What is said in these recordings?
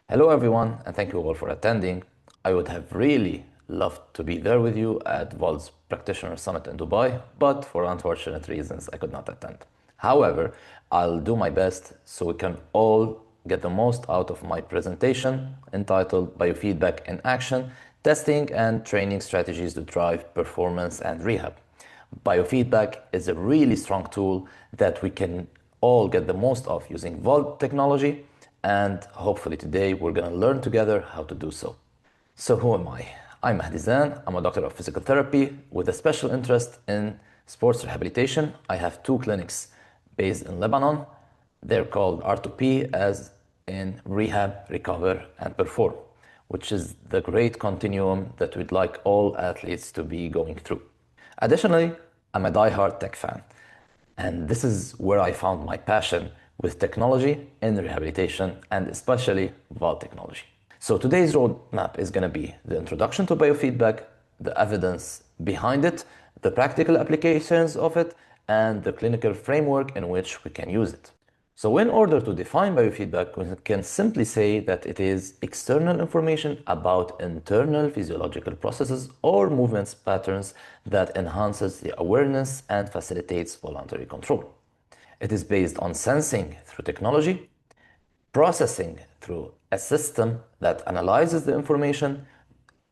Hello everyone, and thank you all for attending. I would have really loved to be there with you at VALD's Practitioner Summit in Dubai, but for unfortunate reasons I could not attend. However, I'll do my best so we can all get the most out of my presentation entitled Biofeedback in Action, Testing and Training Strategies to Drive Performance and Rehab. Biofeedback is a really strong tool that we can all get the most of using VALD technology, and hopefully today we're going to learn together how to do so. So who am I? I'm El-Zein. I'm a doctor of physical therapy with a special interest in sports rehabilitation. I have two clinics based in Lebanon. They're called R2P, as in Rehab, Recover, and Perform, which is the great continuum that we'd like all athletes to be going through. Additionally, I'm a die-hard tech fan, and this is where I found my passion with technology in rehabilitation, and especially VALD technology. So today's roadmap is going to be the introduction to biofeedback, the evidence behind it, the practical applications of it, and the clinical framework in which we can use it. So in order to define biofeedback, we can simply say that it is external information about internal physiological processes or movements patterns that enhances the awareness and facilitates voluntary control. It is based on sensing through technology, processing through a system that analyzes the information,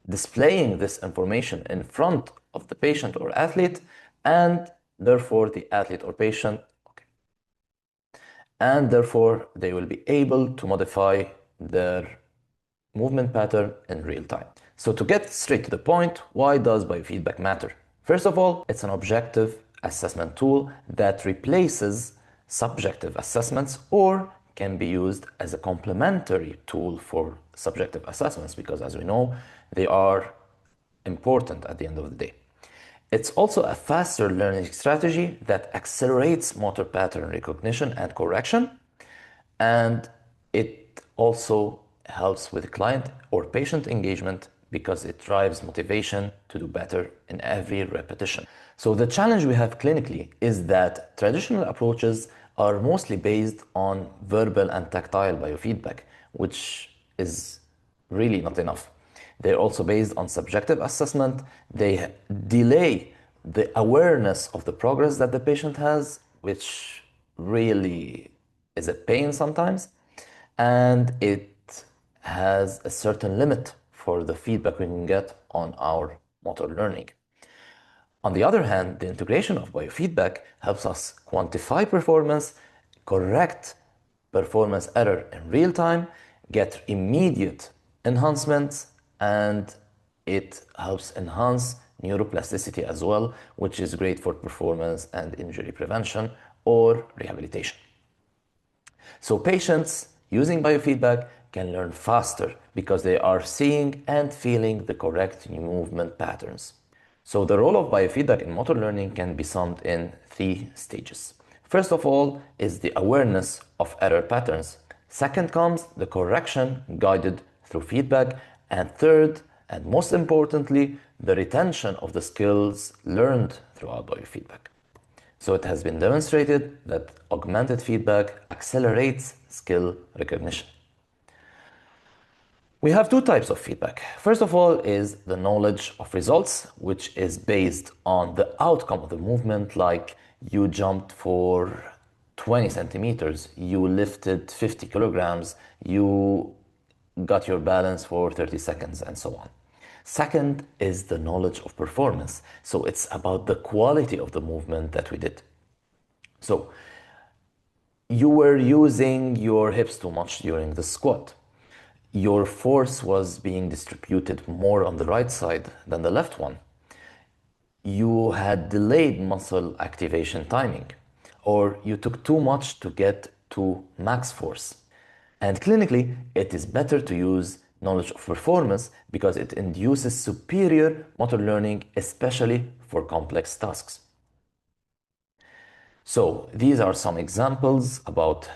displaying this information in front of the patient or athlete, and therefore the athlete or patient, and therefore they will be able to modify their movement pattern in real time. So to get straight to the point, why does biofeedback matter? First of all, it's an objective assessment tool that replaces subjective assessments or can be used as a complementary tool for subjective assessments because, as we know, they are important at the end of the day. It's also a faster learning strategy that accelerates motor pattern recognition and correction, and it also helps with client or patient engagement because it drives motivation to do better in every repetition. So the challenge we have clinically is that traditional approaches are mostly based on verbal and tactile biofeedback, which is really not enough. They're also based on subjective assessment. They delay the awareness of the progress that the patient has, which really is a pain sometimes. And it has a certain limit for the feedback we can get on our motor learning. On the other hand, the integration of biofeedback helps us quantify performance, correct performance error in real time, get immediate enhancements, and it helps enhance neuroplasticity as well, which is great for performance and injury prevention or rehabilitation. So patients using biofeedback can learn faster because they are seeing and feeling the correct movement patterns. So the role of biofeedback in motor learning can be summed in 3 stages. First of all is the awareness of error patterns. Second comes the correction guided through feedback. And third, and most importantly, the retention of the skills learned throughout biofeedback. So it has been demonstrated that augmented feedback accelerates skill recognition. We have 2 types of feedback. First of all is the knowledge of results, which is based on the outcome of the movement, like you jumped for 20 centimeters, you lifted 50 kilograms, you got your balance for 30 seconds, and so on. Second is the knowledge of performance. So it's about the quality of the movement that we did. So you were using your hips too much during the squat. Your force was being distributed more on the right side than the left one. You had delayed muscle activation timing, or you took too much to get to max force. And clinically, it is better to use knowledge of performance because it induces superior motor learning, especially for complex tasks. So these are some examples about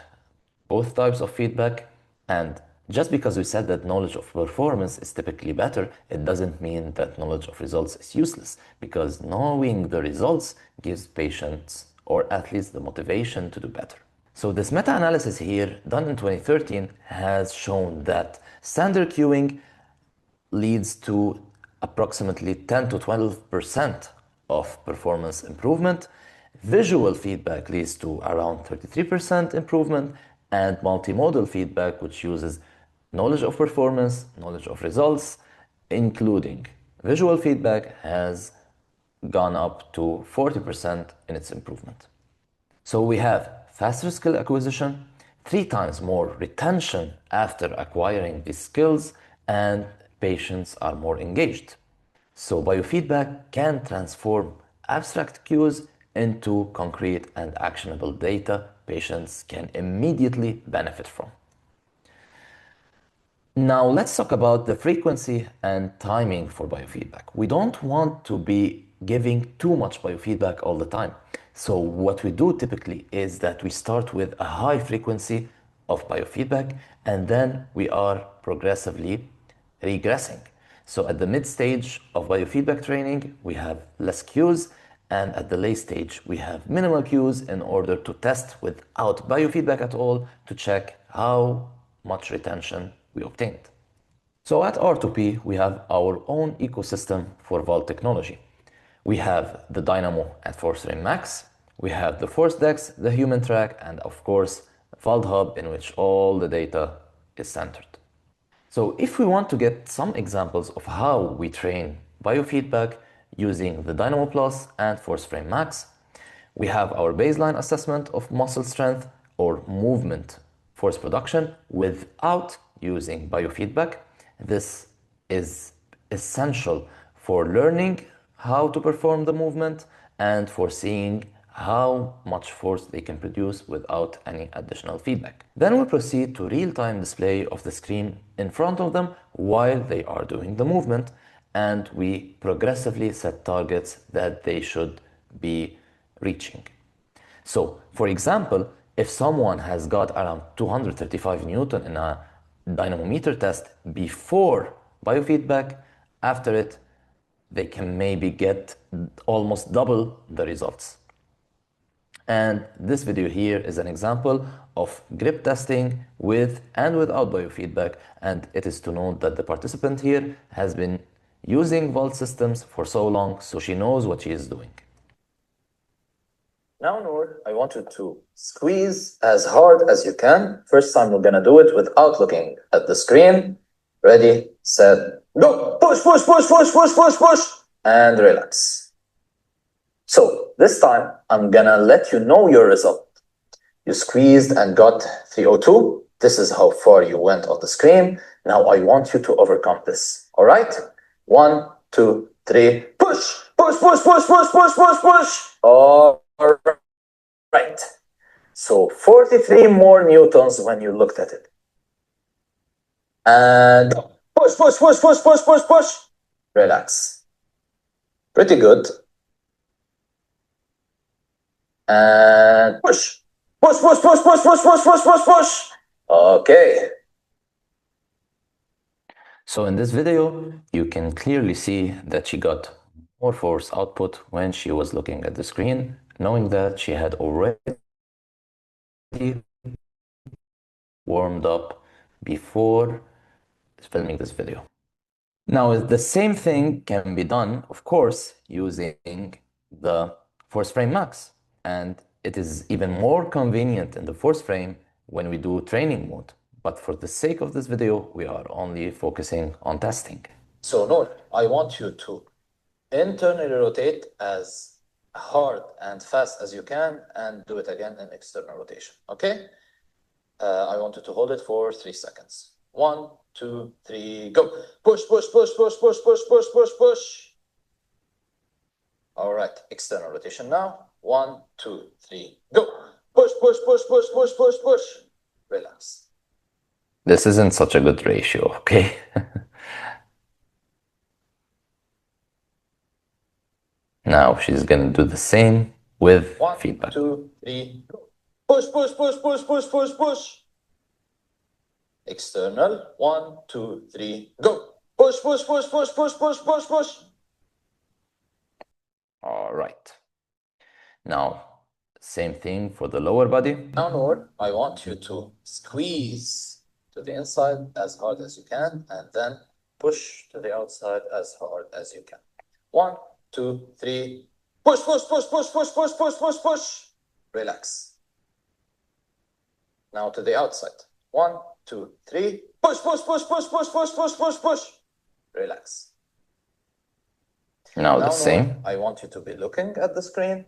both types of feedback, and just because we said that knowledge of performance is typically better, it doesn't mean that knowledge of results is useless, because knowing the results gives patients or athletes the motivation to do better. So this meta-analysis here, done in 2013, has shown that standard cueing leads to approximately 10 to 12% of performance improvement. Visual feedback leads to around 33% improvement, and multimodal feedback, which uses knowledge of performance, knowledge of results, including visual feedback, has gone up to 40% in its improvement. So we have faster skill acquisition, 3 times more retention after acquiring these skills, and patients are more engaged. So biofeedback can transform abstract cues into concrete and actionable data patients can immediately benefit from. Now let's talk about the frequency and timing for biofeedback. We don't want to be giving too much biofeedback all the time. So what we do typically is that we start with a high frequency of biofeedback, and then we are progressively regressing. So at the mid stage of biofeedback training, we have less cues, and at the late stage, we have minimal cues in order to test without biofeedback at all to check how much retention we obtained. So at R2P, we have our own ecosystem for VALD technology. We have the Dynamo at Force Train Max, we have the Force Dex, the Human Track, and of course, VALD Hub, in which all the data is centered. So if we want to get some examples of how we train biofeedback using the Dynamo Plus and Force Frame Max, we have our baseline assessment of muscle strength or movement force production without using biofeedback. This is essential for learning how to perform the movement and for seeing how much force they can produce without any additional feedback. Then we proceed to real-time display of the screen in front of them while they are doing the movement, and we progressively set targets that they should be reaching. So, for example, if someone has got around 235 Newton in a dynamometer test before biofeedback, after it, they can maybe get almost double the results. And this video here is an example of grip testing with and without biofeedback, and it is to note that the participant here has been using VALD systems for so long, so she knows what she is doing. Now, Noor, I want you to squeeze as hard as you can. First time we're gonna do it without looking at the screen. Ready, set, go! Push, push, push, push, push, push, push, and relax. So this time I'm gonna let you know your result. You squeezed and got 302. This is how far you went on the screen. Now I want you to overcome this. All right? 1, 2, 3, push, push, push, push, push, push, push, push. All right. So 43 more newtons when you looked at it. And push, push, push, push, push, push, push. Relax. Pretty good. And push. Push, push, push, push, push, push, push, push, push. Okay. So in this video, you can clearly see that she got more force output when she was looking at the screen, knowing that she had already warmed up before filming this video. Now, the same thing can be done, of course, using the Force Frame Max. And it is even more convenient in the Force Frame when we do training mode. But for the sake of this video, we are only focusing on testing. So Noor, I want you to internally rotate as hard and fast as you can and do it again in external rotation, okay? I want you to hold it for 3 seconds. 1, 2, 3, go. Push, push, push, push, push, push, push, push, push. All right, external rotation now. 1, 2, 3, go. Push, push, push, push, push, push, push. Relax. This isn't such a good ratio, okay? Now she's gonna do the same with feedback. 1, 2, 3, go. Push, push, push, push, push, push, push. External. 1, 2, 3, go. Push, push, push, push, push, push, push, push. All right. Now, Same thing for the lower body. Downward, I want you to squeeze to the inside as hard as you can, and then push to the outside as hard as you can. 1, 2, 3. Push, push, push, push, push, push, push, push, push. Relax. Now to the outside. 1, 2, 3. Push, push, push, push, push, push, push, push, push. Relax. Now the same. I want you to be looking at the screen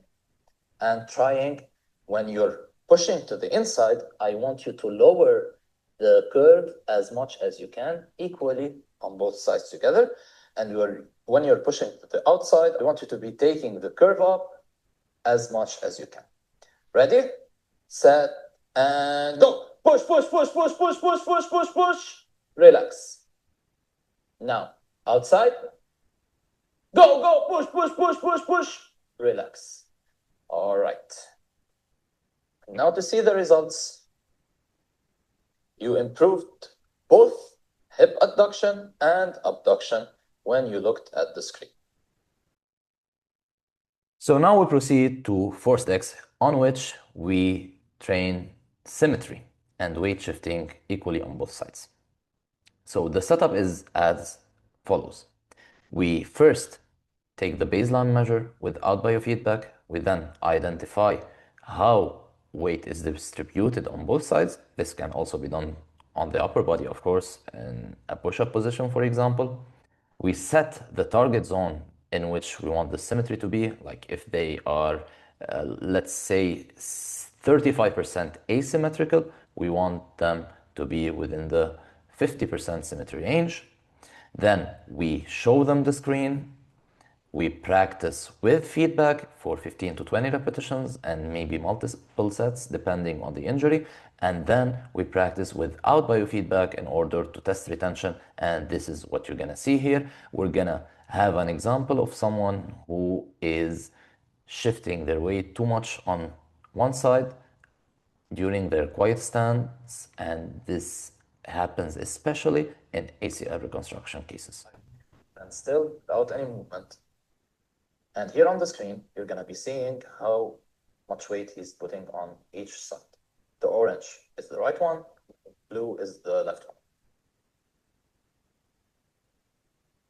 and trying. When you're pushing to the inside, I want you to lower the curve as much as you can, equally on both sides together. And when you're pushing to the outside, I want you to be taking the curve up as much as you can. Ready, set, and go. Push, push, push, push, push, push, push, push, push. Relax. Now, outside. Go, go, push, push, push, push, push. Relax. All right. Now to see the results. You improved both hip adduction and abduction when you looked at the screen. So now we proceed to forced X, on which we train symmetry and weight shifting equally on both sides. So the setup is as follows. We first take the baseline measure without biofeedback. We then identify how weight is distributed on both sides. This can also be done on the upper body, of course, in a push-up position, for example. We set the target zone in which we want the symmetry to be, like if they are, let's say, 35% asymmetrical, we want them to be within the 50% symmetry range. Then we show them the screen. We practice with feedback for 15 to 20 repetitions and maybe multiple sets depending on the injury. And then we practice without biofeedback in order to test retention. And this is what you're gonna see here. We're gonna have an example of someone who is shifting their weight too much on one side during their quiet stance, and this happens especially in ACL reconstruction cases. And still without any movement. And here on the screen, you're going to be seeing how much weight he's putting on each side. The orange is the right one, blue is the left one.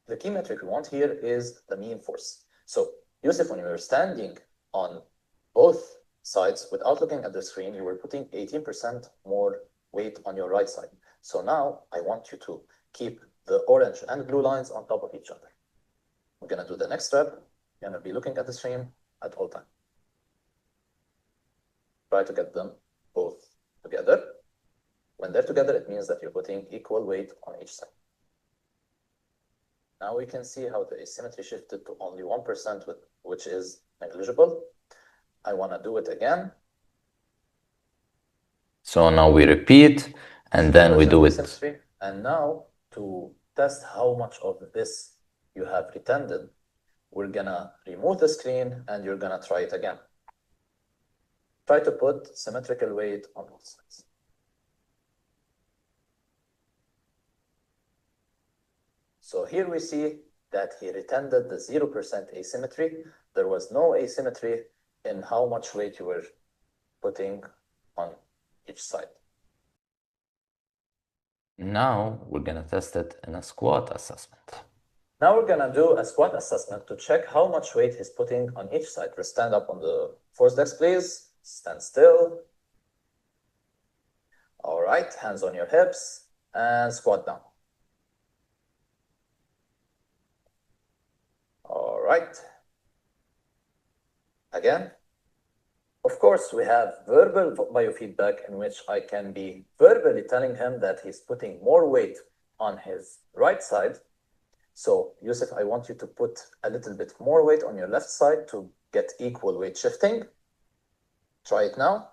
The key metric we want here is the mean force. So, Yusuf, when you were standing on both sides without looking at the screen, you were putting 18% more weight on your right side. So now I want you to keep the orange and blue lines on top of each other. We're going to do the next step. You're going to be looking at the screen at all time. Try to get them both together. When they're together, it means that you're putting equal weight on each side. Now we can see how the asymmetry shifted to only 1%, which is negligible. I want to do it again. So now we repeat, and then we do it. And now to test how much of this you have retended, we're gonna remove the screen and you're gonna try it again. Try to put symmetrical weight on both sides. So here we see that he retended the 0% asymmetry. There was no asymmetry in how much weight you were putting on each side. Now we're gonna test it in a squat assessment. Now we're gonna do a squat assessment to check how much weight he's putting on each side. Let's stand up on the forced X, please. Stand still. All right, hands on your hips and squat down. All right. Again. Of course, we have verbal biofeedback in which I can be verbally telling him that he's putting more weight on his right side. So, Yusuf, I want you to put a little bit more weight on your left side to get equal weight shifting. Try it now.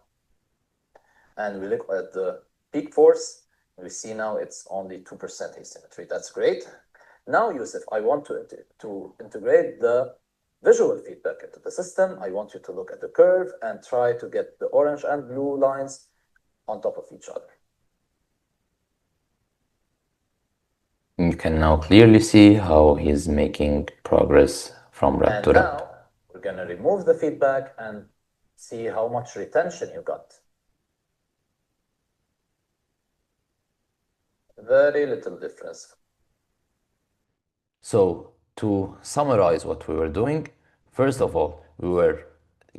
And we look at the peak force. We see now it's only 2% asymmetry. That's great. Now, Yusuf, I want to integrate the visual feedback into the system. I want you to look at the curve and try to get the orange and blue lines on top of each other. You can now clearly see how he's making progress from rep to rep. Now we're going to remove the feedback and See how much retention you got. Very little difference. So, to summarize what we were doing, first of all, we were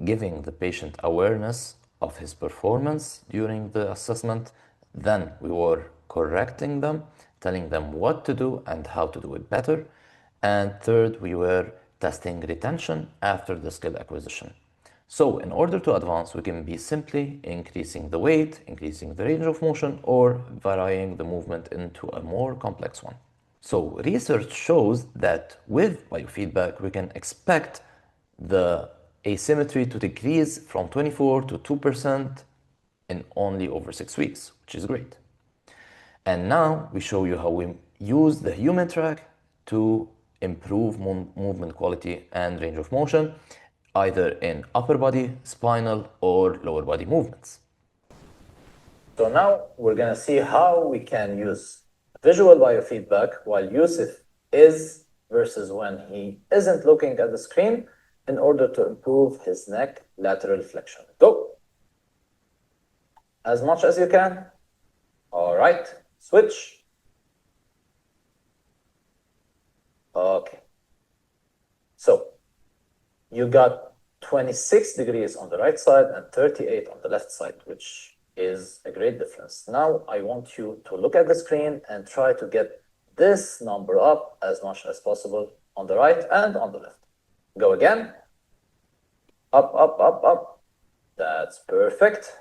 giving the patient awareness of his performance during the assessment. Then we were correcting them, telling them what to do and how to do it better. And third, we were testing retention after the skill acquisition. So, in order to advance, we can be simply increasing the weight, increasing the range of motion, or varying the movement into a more complex one. So research shows that with biofeedback, we can expect the asymmetry to decrease from 24 to 2% in only over 6 weeks, which is great. And now we show you how we use the human track to improve movement quality and range of motion, either in upper body, spinal, or lower body movements. So now we're going to see how we can use visual biofeedback while Yusuf is versus when he isn't looking at the screen in order to improve his neck lateral flexion. Go. As much as you can. All right. Switch. Okay. So you got 26 degrees on the right side and 38 on the left side, which is a great difference. Now I want you to look at the screen and try to get this number up as much as possible on the right and on the left. Go again. Up, up, up, up. That's perfect.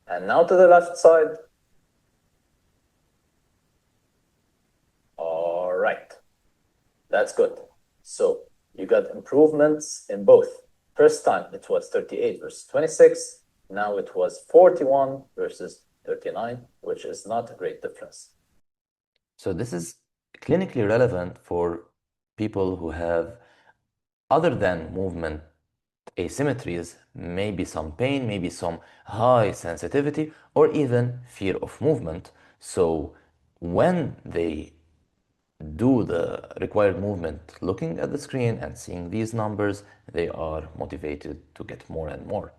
And now to the left side. All right. That's good. So you got improvements in both. First time it was 38 versus 26. Now it was 41 versus 39, which is not a great difference. So this is clinically relevant for people who have, other than movement asymmetries, maybe some pain, maybe some high sensitivity, or even fear of movement. So when they do the required movement, looking at the screen and seeing these numbers, they are motivated to get more and more.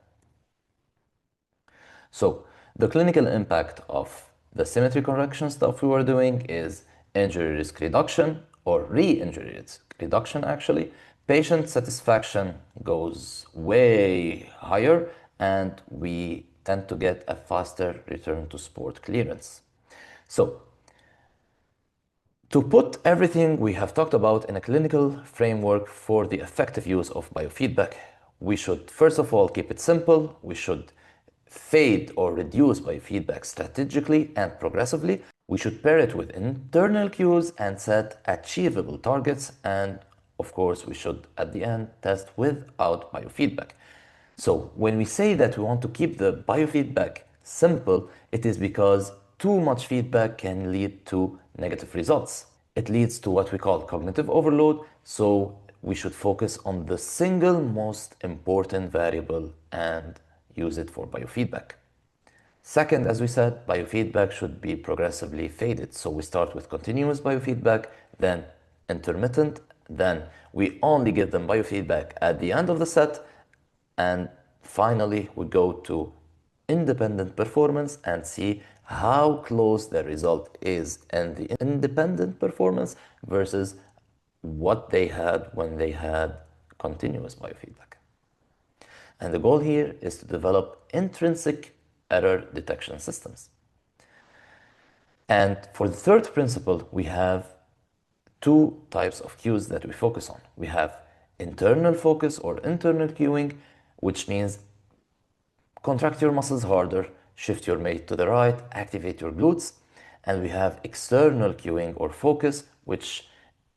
So the clinical impact of the symmetry correction stuff we were doing is injury risk reduction, or re-injury risk reduction actually. Patient satisfaction goes way higher, and we tend to get a faster return to sport clearance. So to put everything we have talked about in a clinical framework for the effective use of biofeedback, we should first of all keep it simple. We should fade or reduce biofeedback strategically and progressively. We should pair it with internal cues and set achievable targets. And of course, we should at the end test without biofeedback. So when we say that we want to keep the biofeedback simple, it is because too much feedback can lead to negative results. It leads to what we call cognitive overload. So we should focus on the single most important variable and use it for biofeedback. Second, as we said, biofeedback should be progressively faded. So we start with continuous biofeedback, then intermittent, then we only give them biofeedback at the end of the set, and finally we go to independent performance and see how close the result is in the independent performance versus what they had when they had continuous biofeedback. And the goal here is to develop intrinsic error detection systems. And for the third principle, we have two types of cues that we focus on. We have internal focus or internal cueing, which means contract your muscles harder, shift your weight to the right, activate your glutes. And we have external cueing or focus, which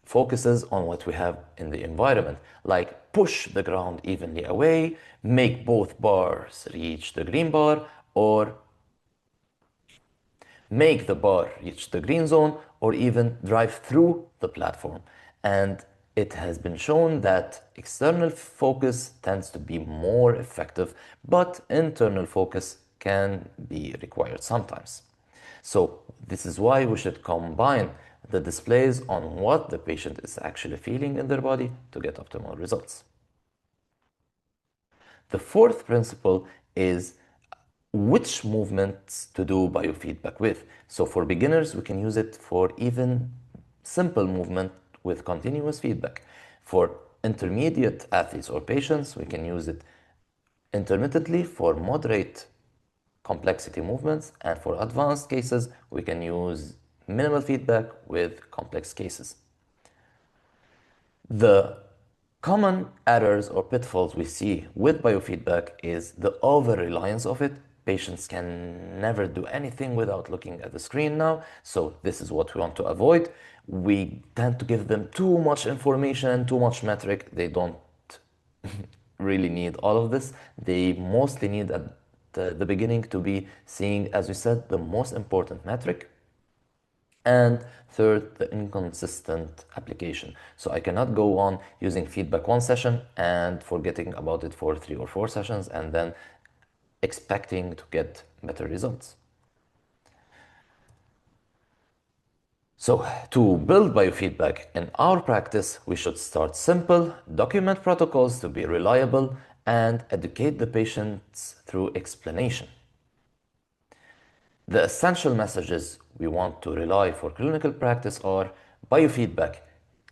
focuses on what we have in the environment, like push the ground evenly away, make both bars reach the green bar, or make the bar reach the green zone, or even drive through the platform. And it has been shown that external focus tends to be more effective, but internal focus can be required sometimes. So this is why we should combine the displays on what the patient is actually feeling in their body to get optimal results. The fourth principle is which movements to do biofeedback with. So for beginners, we can use it for even simple movement with continuous feedback. For intermediate athletes or patients, we can use it intermittently for moderate complexity movements, and for advanced cases, we can use minimal feedback with complex cases. The common errors or pitfalls we see with biofeedback is the over-reliance of it. Patients can never do anything without looking at the screen now, so this is what we want to avoid. We tend to give them too much information, too much metric. They don't really need all of this. They mostly need at the beginning to be seeing, as we said, the most important metric. And third, the inconsistent application. So I cannot go on using feedback one session and forgetting about it for 3 or 4 sessions and then expecting to get better results. So to build biofeedback in our practice, we should start simple, document protocols to be reliable, and educate the patients through explanation. The essential messages we want to rely for clinical practice are: biofeedback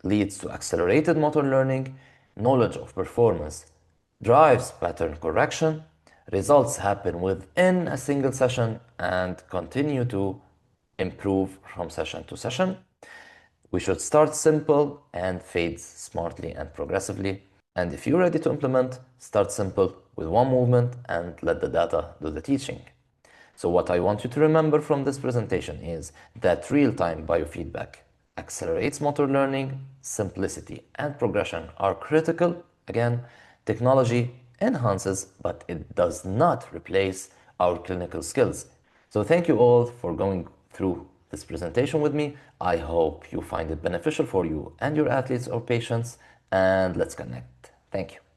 leads to accelerated motor learning, knowledge of performance drives pattern correction, results happen within a single session and continue to improve from session to session. We should start simple and fade smartly and progressively. And if you're ready to implement, start simple with one movement and let the data do the teaching. So what I want you to remember from this presentation is that real-time biofeedback accelerates motor learning, simplicity, and progression are critical. Again, technology enhances, but it does not replace our clinical skills. So thank you all for going through this presentation with me. I hope you find it beneficial for you and your athletes or patients, and let's connect. Thank you.